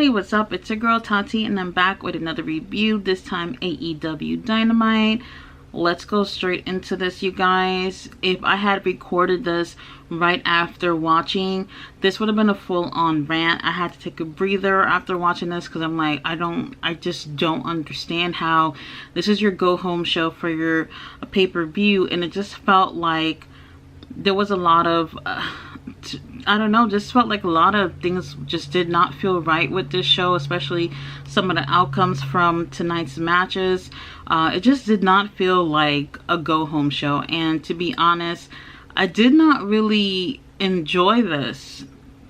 Hey, what's up? It's your girl Tati and I'm back with another review, this time AEW Dynamite. Let's go straight into this, you guys. If I had recorded this right after watching, this would have been a full-on rant. I had to take a breather after watching this because I'm like, I just don't understand how this is your go-home show for your pay-per-view, and it just felt like there was a lot of I don't know, just felt like a lot of things just did not feel right with this show, especially some of the outcomes from tonight's matches. It just did not feel like a go-home show, and to be honest, I did not really enjoy this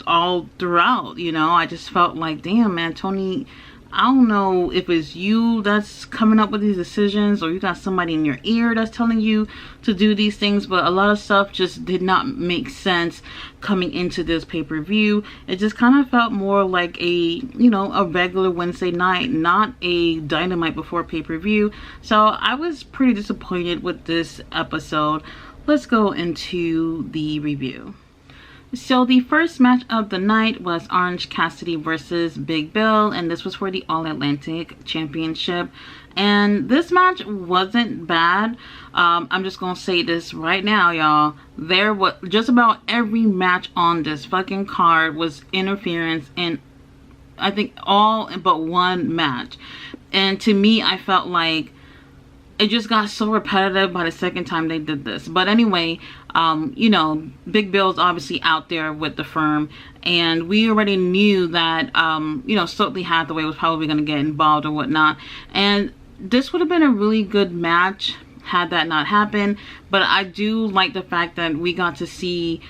all throughout, you know. I just felt like, damn, man, Tony, I don't know if it's you that's coming up with these decisions or you got somebody in your ear that's telling you to do these things, but a lot of stuff just did not make sense coming into this pay-per-view. It just kind of felt more like a, you know, a regular Wednesday night, not a Dynamite before pay-per-view. So I was pretty disappointed with this episode. Let's go into the review. So the first match of the night was Orange Cassidy versus Big Bill, and this was for the All Atlantic Championship. And this match wasn't bad. I'm just gonna say this right now, y'all. There was just about every match on this fucking card was interference, and I think all but one match. And to me, I felt like it just got so repetitive by the second time they did this. But anyway, you know, Big Bill's obviously out there with the firm, and we already knew that, you know, Stokely Hathaway was probably going to get involved or whatnot. And this would have been a really good match had that not happened. But I do like the fact that we got to see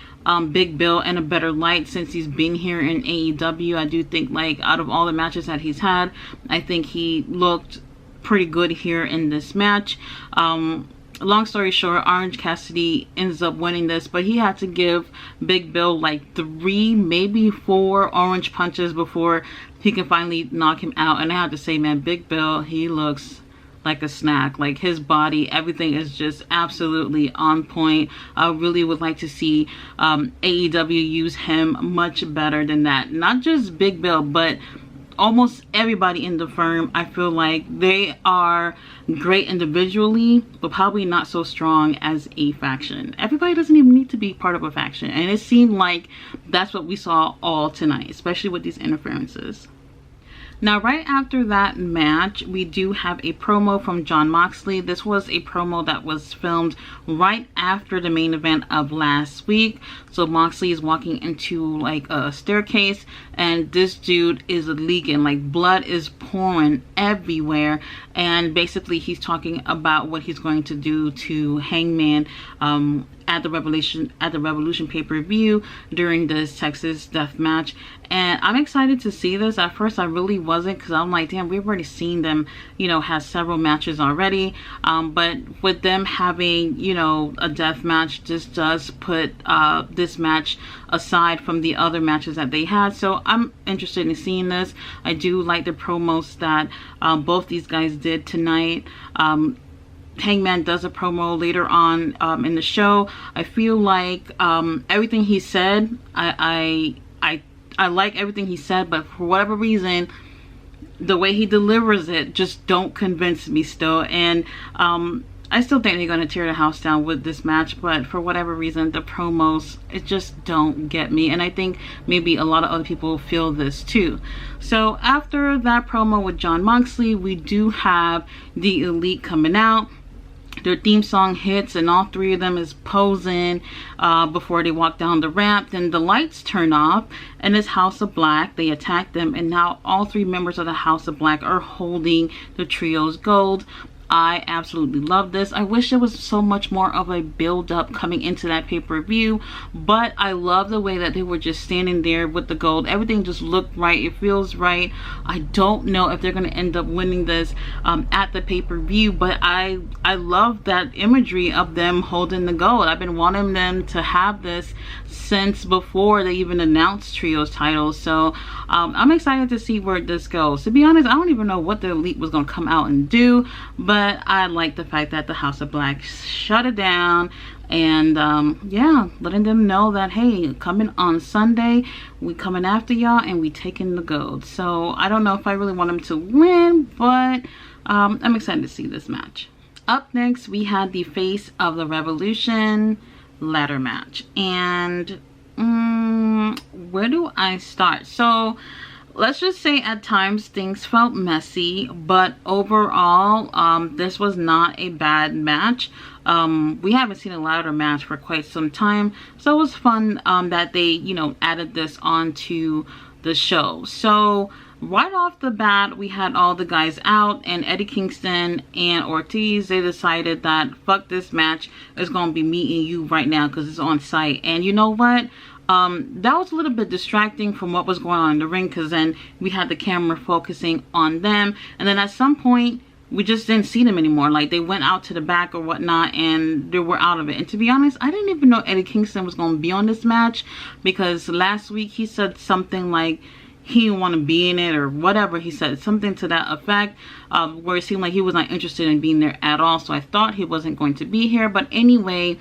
Big Bill in a better light since he's been here in AEW. I do think, like, out of all the matches that he's had, I think he looked pretty good here in this match. Long story short, Orange Cassidy ends up winning this, but he had to give Big Bill like 3, maybe 4 orange punches before he can finally knock him out. And I have to say, man, Big Bill, he looks like a snack. Like, his body, everything is just absolutely on point. I really would like to see AEW use him much better than that. Not just Big Bill, but almost everybody in the firm. I feel like they are great individually, but probably not so strong as a faction. Everybody doesn't even need to be part of a faction, and it seemed like that's what we saw all tonight, especially with these interferences. Now, right after that match, we do have a promo from Jon Moxley. This was a promo that was filmed right after the main event of last week. So Moxley is walking into like a staircase, and this dude is leaking, like blood is pouring everywhere. And basically he's talking about what he's going to do to Hangman at the Revolution pay-per-view during this Texas death match. And I'm excited to see this. At first I really wasn't, because I'm like, damn, we've already seen them, you know, have several matches already. But with them having, you know, a death match, this does put this match aside from the other matches that they had. So I'm interested in seeing this. I do like the promos that both these guys did tonight. Hangman does a promo later on in the show. I feel like everything he said, I like everything he said, but for whatever reason, the way he delivers it just don't convince me still. And I still think they're going to tear the house down with this match, but for whatever reason, the promos, it just don't get me. And I think maybe a lot of other people feel this too. So after that promo with Jon Moxley, we do have the Elite coming out. Their theme song hits, and all 3 of them is posing before they walk down the ramp. Then the lights turn off, and it's House of Black. They attack them, and now all 3 members of the House of Black are holding the trio's gold. I absolutely love this. I wish there was so much more of a build-up coming into that pay-per-view, but I love the way that they were just standing there with the gold. Everything just looked right. It feels right. I don't know if they're going to end up winning this at the pay-per-view, but I love that imagery of them holding the gold. I've been wanting them to have this since before they even announced trios titles. So I'm excited to see where this goes. To be honest, I don't even know what the Elite was going to come out and do, but but I like the fact that the House of Black shut it down. And yeah, letting them know that, hey, coming on Sunday, we coming after y'all and we taking the gold. So I don't know if I really want them to win, but I'm excited to see this match. Up next, we had the Face of the Revolution ladder match. And where do I start? So let's just say at times things felt messy, but overall this was not a bad match. We haven't seen a ladder match for quite some time, so it was fun that they, you know, added this onto the show. So right off the bat, we had all the guys out, and Eddie Kingston and Ortiz, they decided that fuck this match, it's gonna be me and you right now because it's on site. And you know what, that was a little bit distracting from what was going on in the ring, because then we had the camera focusing on them, and then at some point we just didn't see them anymore. Like, they went out to the back or whatnot, and they were out of it. And to be honest, I didn't even know Eddie Kingston was going to be on this match, because last week he said something like he didn't want to be in it or whatever. He said something to that effect, where it seemed like he was not interested in being there at all. So I thought he wasn't going to be here. But anyway,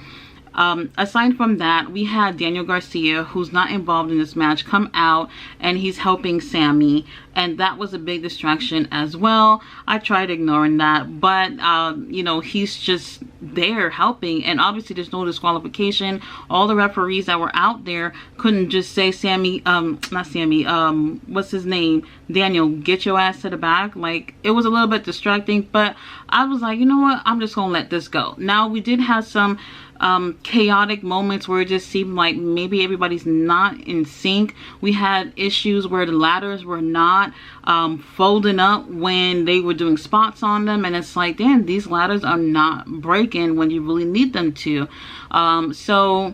aside from that, we had Daniel Garcia, who's not involved in this match, come out, and he's helping Sammy, and that was a big distraction as well. I tried ignoring that, but you know, he's just there helping, and obviously there's no disqualification. All the referees that were out there couldn't just say, Sammy, not Sammy, what's his name, Daniel, get your ass to the back. Like, it was a little bit distracting, but I was like, you know what, I'm just gonna let this go. Now, we did have some chaotic moments where it just seemed like maybe everybody's not in sync. We had issues where the ladders were not folding up when they were doing spots on them, and it's like, damn, these ladders are not breaking when you really need them to. So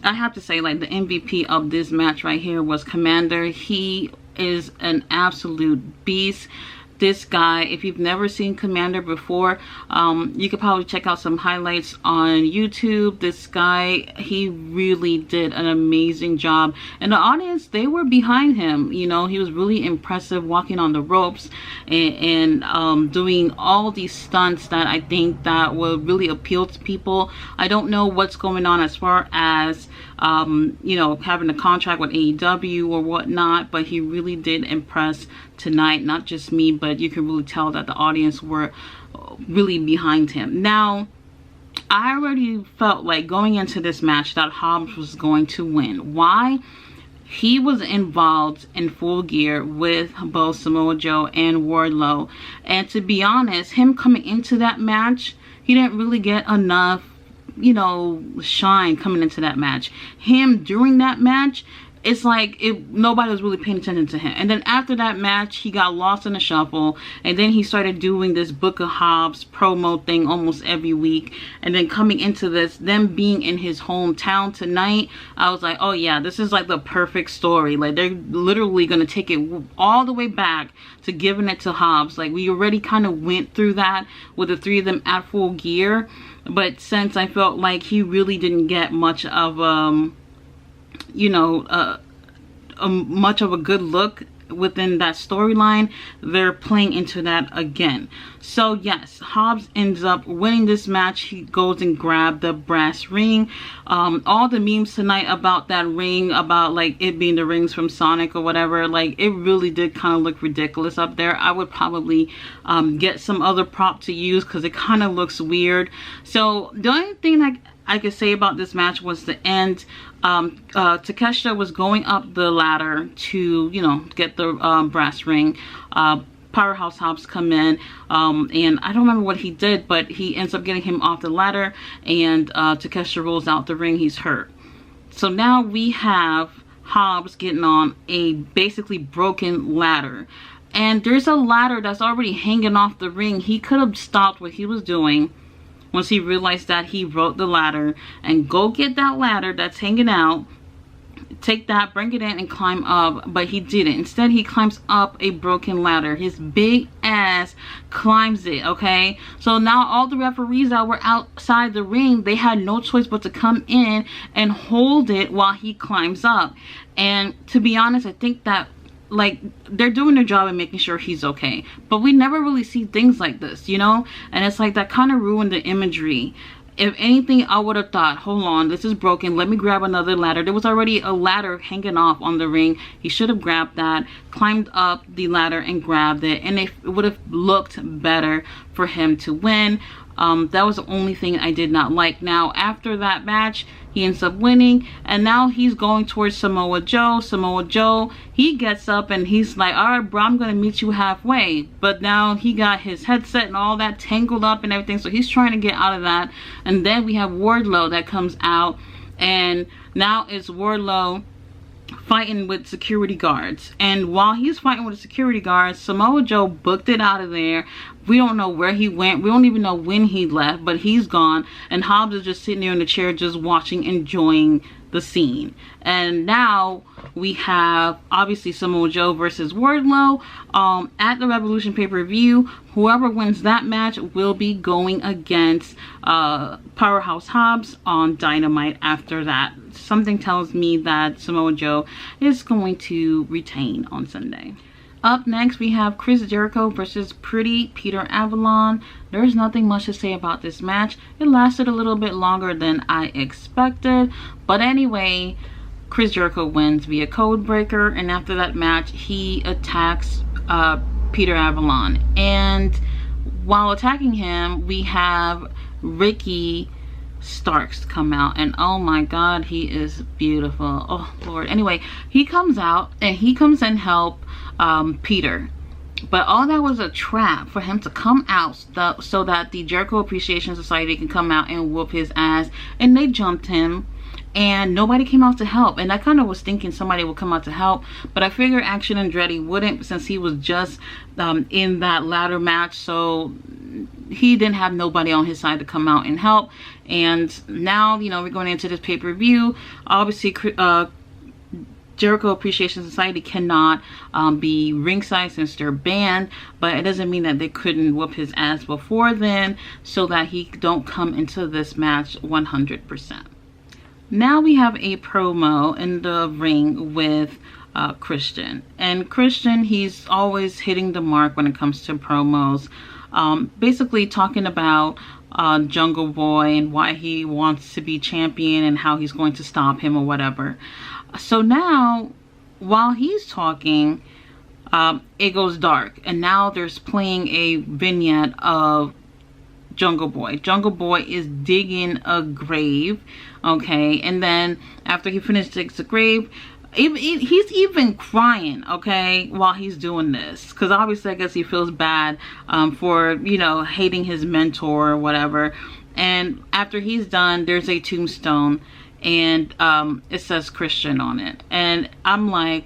I have to say, like, the MVP of this match right here was Commander. He is an absolute beast. This guy, if you've never seen Commander before, you could probably check out some highlights on YouTube. This guy, he really did an amazing job, and the audience, they were behind him. You know, he was really impressive, walking on the ropes and doing all these stunts that I think that will really appeal to people. I don't know what's going on as far as you know, having a contract with AEW or whatnot, but he really did impress tonight. Not just me, but you can really tell that the audience were really behind him. Now, I already felt like going into this match that Hobbs was going to win. Why? He was involved in Full Gear with both Samoa Joe and Wardlow, and to be honest, him coming into that match, he didn't really get enough, you know, shine coming into that match. Him during that match, it's like nobody was really paying attention to him. And then after that match, he got lost in the shuffle, and then he started doing this Book of Hobbs promo thing almost every week. And then coming into this, them being in his hometown tonight, I was like, oh yeah, this is like the perfect story. Like, they're literally gonna take it all the way back to giving it to Hobbs. Like, we already kind of went through that with the three of them at Full Gear, but since I felt like he really didn't get much of you know, much of a good look within that storyline, they're playing into that again. So yes, Hobbs ends up winning this match. He goes and grabbed the brass ring. All the memes tonight about that ring, about like it being the rings from Sonic or whatever, like, it really did kind of look ridiculous up there. I would probably get some other prop to use because it kind of looks weird. So the only thing I could say about this match was the end. Takeshita was going up the ladder to, you know, get the brass ring. Powerhouse Hobbs come in, and I don't remember what he did, but he ends up getting him off the ladder, and Takeshita rolls out the ring. He's hurt. So now we have Hobbs getting on a basically broken ladder, and there's a ladder that's already hanging off the ring. He could have stopped what he was doing once he realized that he broke the ladder, and go get that ladder that's hanging out, take that, bring it in and climb up. But he didn't. Instead, he climbs up a broken ladder. His big ass climbs it, okay? So now all the referees that were outside the ring, they had no choice but to come in and hold it while he climbs up. And to be honest, I think that like, they're doing their job and making sure he's okay, but we never really see things like this, you know. And it's like that kind of ruined the imagery. If anything, I would have thought, hold on, this is broken, let me grab another ladder. There was already a ladder hanging off on the ring. He should have grabbed that, climbed up the ladder and grabbed it, and it would have looked better for him to win. That was the only thing I did not like. Now, after that match, he ends up winning, and now he's going towards Samoa Joe. Samoa Joe, he gets up and he's like, all right, bro, I'm gonna meet you halfway. But now he got his headset and all that tangled up and everything, so he's trying to get out of that. And then we have Wardlow that comes out, and now it's Wardlow fighting with security guards. And while he's fighting with the security guards, Samoa Joe booked it out of there. We don't know where he went. We don't even know when he left, but he's gone. And Hobbs is just sitting there in the chair just watching, enjoying the scene. And now we have obviously Samoa Joe versus Wardlow at the Revolution pay-per-view. Whoever wins that match will be going against Powerhouse Hobbs on Dynamite after that. Something tells me that Samoa Joe is going to retain on Sunday. Up next, we have Chris Jericho versus Pretty Peter Avalon. There's nothing much to say about this match. It lasted a little bit longer than I expected. But anyway, Chris Jericho wins via code breaker. And after that match, he attacks Peter Avalon. And while attacking him, we have Ricky Starks come out, and oh my god, he is beautiful. Oh lord. Anyway, he comes out and he comes and help Peter, but all that was a trap for him to come out so that the Jericho Appreciation Society can come out and whoop his ass. And they jumped him and nobody came out to help. And I kind of was thinking somebody would come out to help, but I figured Action Andretti wouldn't, since he was just in that ladder match, so he didn't have nobody on his side to come out and help. And now, you know, we're going into this pay-per-view. Obviously, Jericho Appreciation Society cannot be ringside since they're banned, but it doesn't mean that they couldn't whoop his ass before then, so that he don't come into this match 100%. Now we have a promo in the ring with Christian. And Christian, he's always hitting the mark when it comes to promos. Basically talking about Jungle Boy and why he wants to be champion and how he's going to stop him or whatever. So now, while he's talking, it goes dark, and now there's playing a vignette of Jungle Boy. Jungle Boy is digging a grave, okay? And then after he finishes digging the grave, he's even crying, okay, while he's doing this, because obviously I guess he feels bad for, you know, hating his mentor or whatever. And after he's done, there's a tombstone, and it says Christian on it, and I'm like,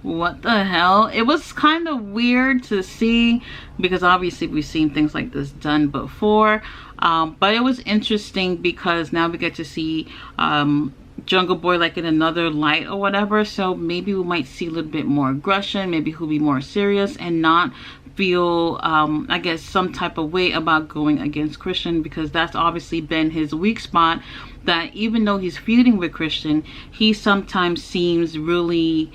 what the hell? It was kind of weird to see, because obviously we've seen things like this done before, but it was interesting because now we get to see Jungle Boy like in another light or whatever. So maybe we might see a little bit more aggression, maybe he'll be more serious and not feel I guess some type of way about going against Christian, because that's obviously been his weak spot, that even though he's feuding with Christian, he sometimes seems really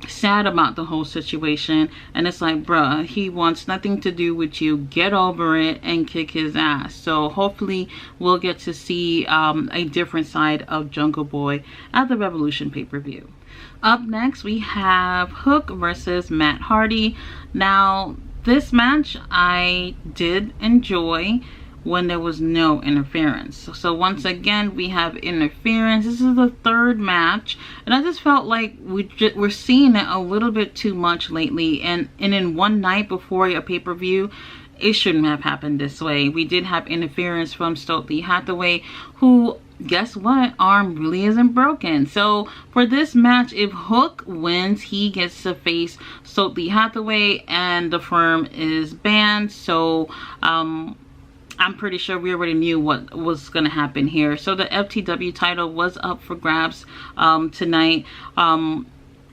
sad about the whole situation. And it's like, bruh, he wants nothing to do with you. Get over it and kick his ass. So hopefully we'll get to see a different side of Jungle Boy at the Revolution pay-per-view. Up next, we have Hook versus Matt Hardy. Now, this match I did enjoy when there was no interference. So once again, we have interference. This is the third match, and I just felt like we're seeing it a little bit too much lately. And in one night before a pay-per-view, it shouldn't have happened this way. We did have interference from Stokely Hathaway, who, guess what, arm really isn't broken. So for this match, if Hook wins, he gets to face Stokely Hathaway, and the firm is banned. So I'm pretty sure we already knew what was going to happen here. So the FTW title was up for grabs tonight.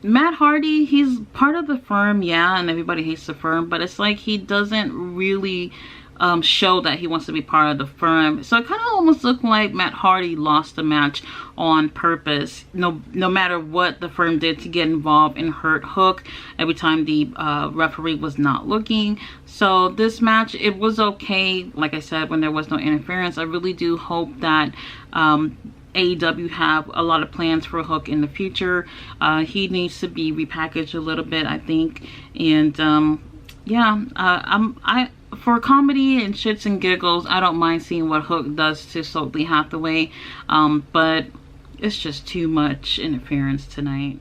Matt Hardy, he's part of the firm, yeah, and everybody hates the firm, but it's like he doesn't really show that he wants to be part of the firm. So it kind of almost looked like Matt Hardy lost the match on purpose. No matter what the firm did to get involved and hurt Hook every time the referee was not looking. So this match, it was okay. Like I said, when there was no interference. I really do hope that AEW have a lot of plans for Hook in the future. He needs to be repackaged a little bit, I think. And yeah, for comedy and shits and giggles, I don't mind seeing what Hook does to Stokely Hathaway, but it's just too much interference tonight.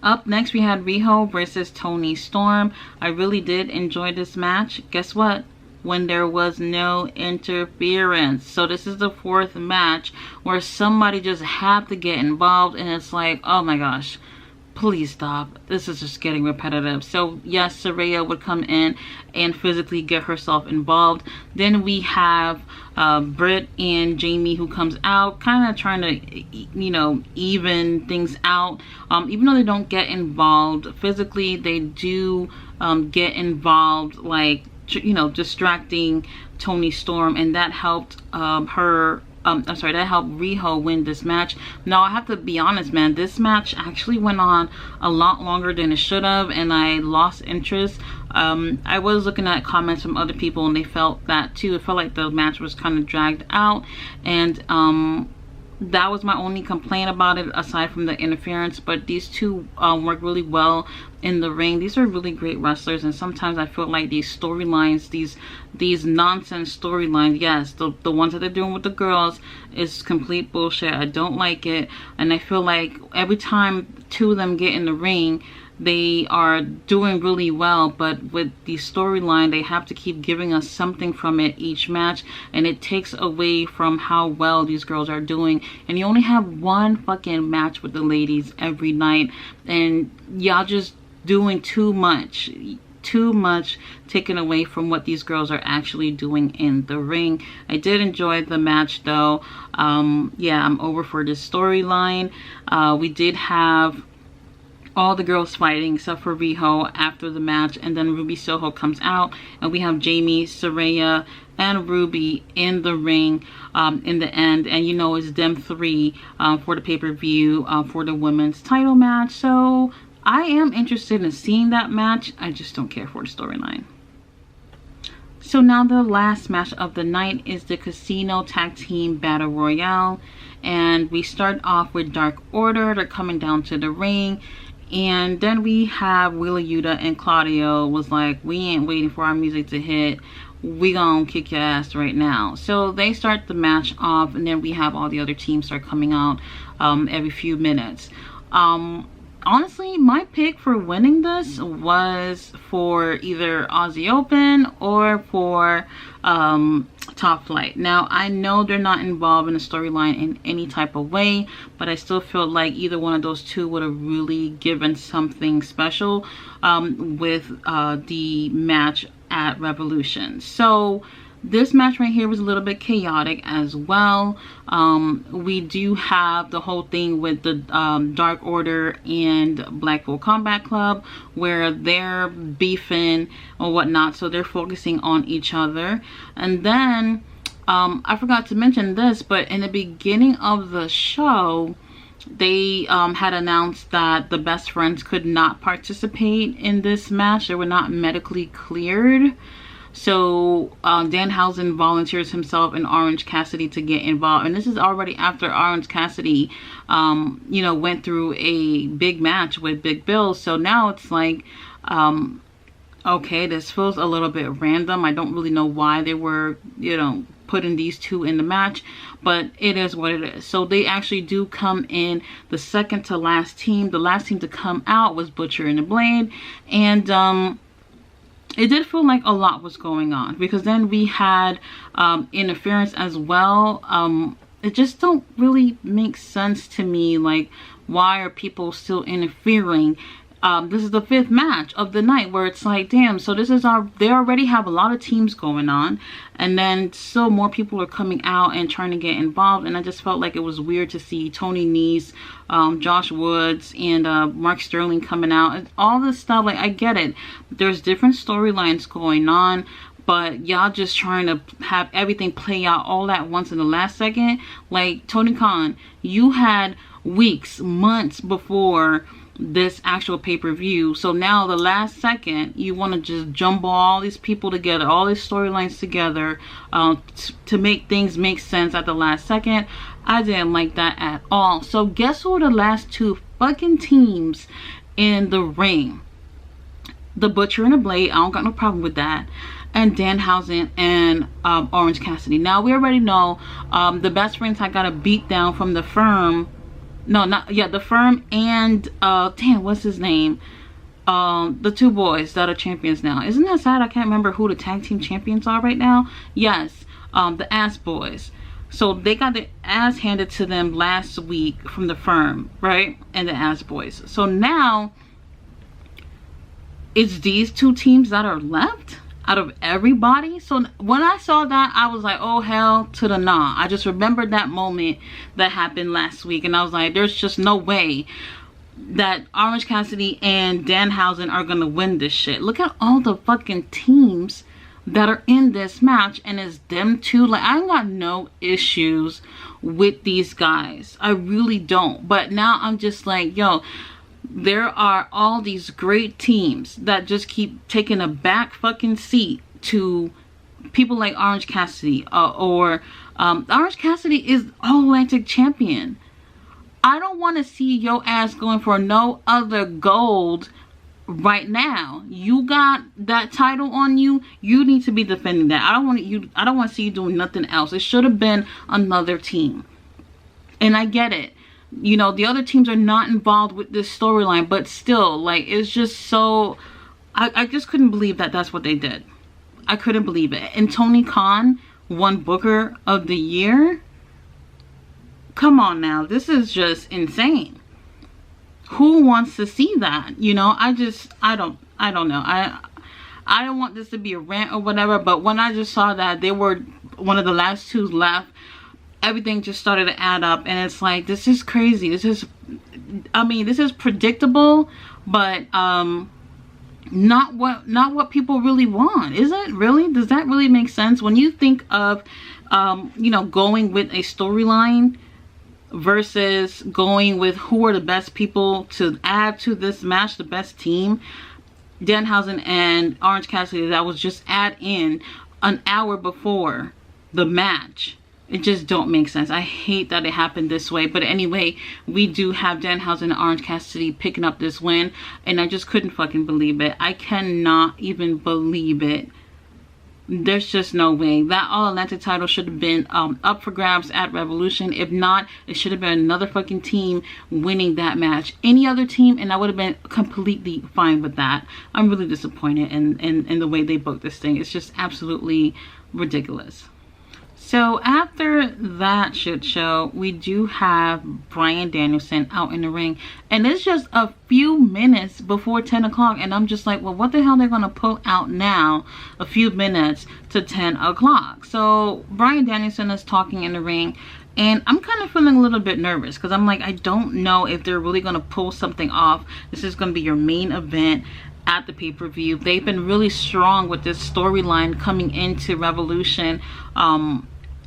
Up next, we had Riho versus Toni Storm. I really did enjoy this match. Guess what? When there was no interference. So this is the 4th match where somebody just had to get involved, and it's like, oh my gosh, please stop. This is just getting repetitive. So yes, Saraya would come in and physically get herself involved. Then we have Britt and Jamie who comes out, kind of trying to, you know, even things out. Even though they don't get involved physically, they do get involved, like, you know, distracting Toni Storm, and that helped that helped Riho win this match. Now, I have to be honest, man, this match actually went on a lot longer than it should have, and I lost interest. I was looking at comments from other people, and they felt that too. It felt like the match was kind of dragged out, and that was my only complaint about it, aside from the interference. But these two work really well in the ring. These are really great wrestlers, and sometimes I feel like these storylines, these nonsense storylines, yes, the ones that they're doing with the girls, is complete bullshit. I don't like it, and I feel like every time two of them get in the ring, they are doing really well, but with the storyline, they have to keep giving us something from it each match, and it takes away from how well these girls are doing. And you only have one fucking match with the ladies every night, and y'all just doing too much taken away from what these girls are actually doing in the ring. I did enjoy the match though. Yeah, I'm over for this storyline. We did have all the girls fighting except for Riho after the match, and then Ruby Soho comes out, and we have Jamie, Saraya, and Ruby in the ring in the end, and you know, it's them three for the pay-per-view for the women's title match. So I am interested in seeing that match. I just don't care for the storyline. So now the last match of the night is the Casino Tag Team Battle Royale, and we start off with Dark Order. They're coming down to the ring, and then we have Wheeler Yuta and Claudio was like, we ain't waiting for our music to hit, we gonna kick your ass right now. So they start the match off, and then we have all the other teams start coming out every few minutes. Honestly, my pick for winning this was for either Aussie Open or for Top Flight. Now, I know they're not involved in the storyline in any type of way, but I still feel like either one of those two would have really given something special with the match at Revolution. So this match right here was a little bit chaotic as well. We do have the whole thing with the Dark Order and Blackpool Combat Club, where they're beefing or whatnot, so they're focusing on each other. And then I forgot to mention this, but in the beginning of the show, they had announced that the Best Friends could not participate in this match. They were not medically cleared. So Danhausen volunteers himself and Orange Cassidy to get involved, and this is already after Orange Cassidy you know, went through a big match with Big Bill. So now it's like, okay, this feels a little bit random. I don't really know why they were, you know, putting these two in the match, but it is what it is. So they actually do come in the second to last team. The last team to come out was Butcher and the Blade, and it did feel like a lot was going on, because then we had interference as well. It just don't really make sense to me. Like, why are people still interfering? This is the 5th match of the night, where it's like, damn, so this is they already have a lot of teams going on, and then still more people are coming out and trying to get involved. And I just felt like it was weird to see Tony Nese, Josh Woods, and Mark Sterling coming out, and all this stuff. Like, I get it, there's different storylines going on, but y'all just trying to have everything play out all at once in the last second. Like, Tony Khan, you had weeks, months before this actual pay-per-view, so now the last second you want to just jumble all these people together, all these storylines together, to make things make sense at the last second. I didn't like that at all. So guess who are the last two fucking teams in the ring? The Butcher and the Blade, I don't got no problem with that, and Danhausen and Orange Cassidy. Now we already know the Best Friends had got a beat down from the Firm. No, not, yeah, the Firm and damn, what's his name? The two boys that are champions now. Isn't that sad? I can't remember who the tag team champions are right now. Yes, the Ass Boys. So they got their ass handed to them last week from the Firm, right? And the Ass Boys. So now it's these two teams that are left out of everybody. So when I saw that, I was like, oh hell to the nah. I just remembered that moment that happened last week, and I was like, there's just no way that Orange Cassidy and Danhausen are gonna win this shit. Look at all the fucking teams that are in this match, and it's them two. Like, I got no issues with these guys, I really don't. But now I'm just like, yo, there are all these great teams that just keep taking a back fucking seat to people like Orange Cassidy, or Orange Cassidy is All-Atlantic champion. I don't want to see your ass going for no other gold right now. You got that title on you. You need to be defending that. I don't want to see you doing nothing else. It should have been another team. And I get it. You know, the other teams are not involved with this storyline, but still, like, it's just so, I just couldn't believe that that's what they did. I couldn't believe it. And Tony Khan won Booker of the Year. Come on now, this is just insane. Who wants to see that? You know, I don't know. I don't want this to be a rant or whatever, but when I just saw that they were one of the last two left, everything just started to add up, and it's like, this is crazy. This is, I mean, this is predictable, but not what people really want. Is it really? Does that really make sense when you think of you know, going with a storyline versus going with who are the best people to add to this match, the best team? Danhausen and Orange Cassidy, that was just add in an hour before the match. It just don't make sense. I hate that it happened this way. But anyway, we do have Danhausen and Orange Cassidy picking up this win, and I just couldn't fucking believe it. I cannot even believe it. There's just no way. That All-Atlantic title should have been up for grabs at Revolution. If not, it should have been another fucking team winning that match. Any other team, and I would have been completely fine with that. I'm really disappointed in the way they booked this thing. It's just absolutely ridiculous. So after that shit show, we do have Bryan Danielson out in the ring, and it's just a few minutes before 10 o'clock, and I'm just like, well, what the hell they're gonna pull out now a few minutes to 10 o'clock? So Bryan Danielson is talking in the ring, and I'm kind of feeling a little bit nervous because I'm like, I don't know if they're really gonna pull something off. This is gonna be your main event at the pay-per-view. They've been really strong with this storyline coming into Revolution.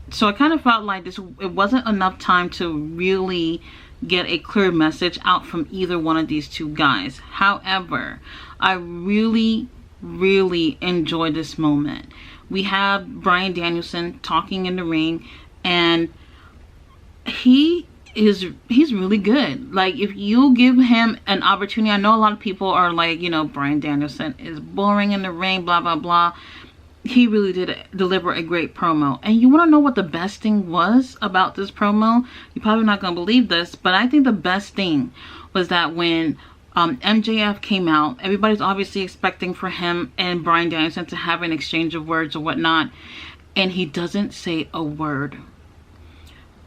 So I kind of felt like it wasn't enough time to really get a clear message out from either one of these two guys. However, I really enjoyed this moment. We have Bryan Danielson talking in the ring, and he's really good. Like, if you give him an opportunity, I know a lot of people are like, you know, Bryan Danielson is boring in the ring, blah blah blah. He really did deliver a great promo. And you want to know what the best thing was about this promo? You're probably not going to believe this, but I think the best thing was that when MJF came out, everybody's obviously expecting for him and Bryan Danielson to have an exchange of words or whatnot, and he doesn't say a word.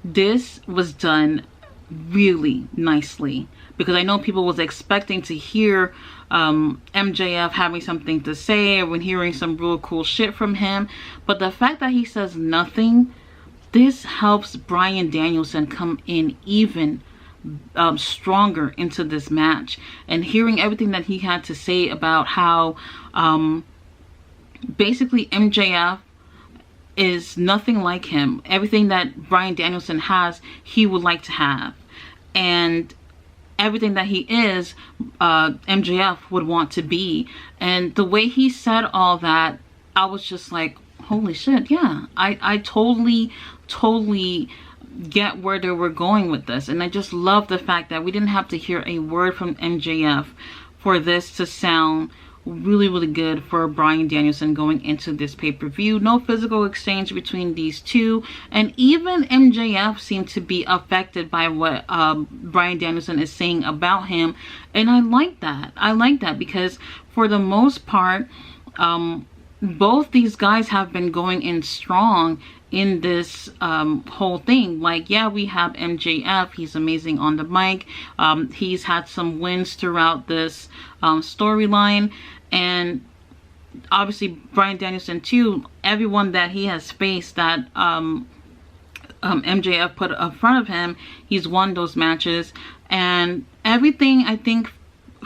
This was done really nicely, because I know people was expecting to hear MJF having something to say, or when hearing some real cool shit from him, but the fact that he says nothing, this helps Bryan Danielson come in even stronger into this match. And hearing everything that he had to say about how basically MJF is nothing like him. Everything that Bryan Danielson has, he would like to have. And everything that he is, MJF would want to be. And the way he said all that, I was just like, holy shit, yeah. I totally get where they were going with this. And I just love the fact that we didn't have to hear a word from MJF for this to sound really good for Bryan Danielson going into this pay-per-view. No physical exchange between these two, and even MJF seemed to be affected by what Bryan Danielson is saying about him, and I like that because for the most part, both these guys have been going in strong in this whole thing. Like, yeah, we have MJF, he's amazing on the mic, he's had some wins throughout this storyline, and obviously Bryan Danielson too. Everyone that he has faced that MJF put in front of him, he's won those matches, and everything I think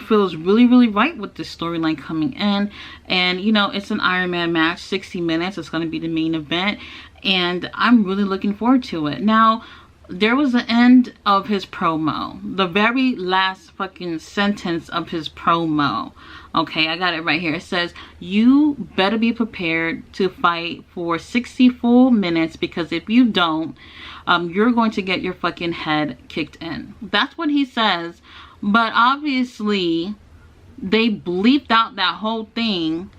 feels really right with this storyline coming in. And you know, it's an Iron Man match, 60 minutes, it's going to be the main event, and I'm really looking forward to it. Now, there was the end of his promo, the very last fucking sentence of his promo. Okay, I got it right here. It says, you better be prepared to fight for 60 full minutes, because if you don't, you're going to get your fucking head kicked in. That's what he says. But obviously, they bleeped out that whole thing.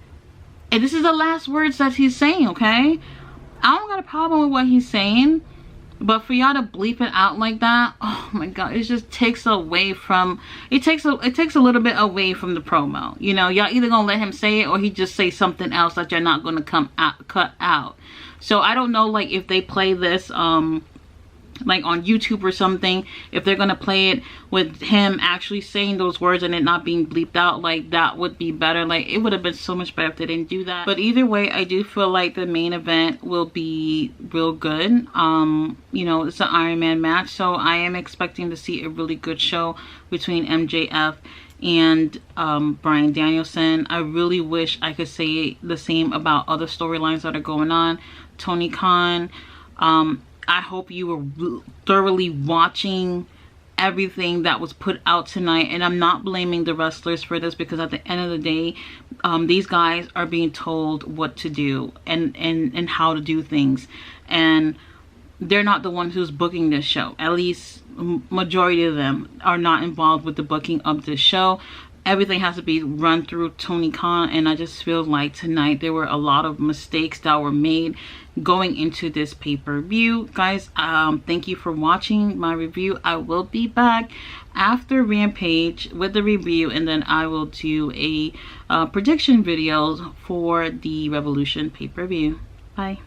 And this is the last words that he's saying, okay? I don't got a problem with what he's saying. But for y'all to bleep it out like that, oh my god, it just takes away from, it takes a little bit away from the promo. You know, y'all either gonna let him say it, or he just say something else that you're not gonna cut out. So I don't know, like, if they play this like on YouTube or something, if they're gonna play it with him actually saying those words and it not being bleeped out, like, that would be better. Like, it would have been so much better if they didn't do that. But either way, I do feel like the main event will be real good. You know, it's an Iron Man match, so I am expecting to see a really good show between MJF and Bryan Danielson. I really wish I could say the same about other storylines that are going on. Tony Khan, I hope you were thoroughly watching everything that was put out tonight. And I'm not blaming the wrestlers for this, because at the end of the day, these guys are being told what to do and how to do things. And they're not the ones who's booking this show. At least majority of them are not involved with the booking of this show. Everything has to be run through Tony Khan, and I just feel like tonight there were a lot of mistakes that were made going into this pay-per-view. Guys, thank you for watching my review. I will be back after Rampage with the review, and then I will do a prediction video for the Revolution pay-per-view. Bye.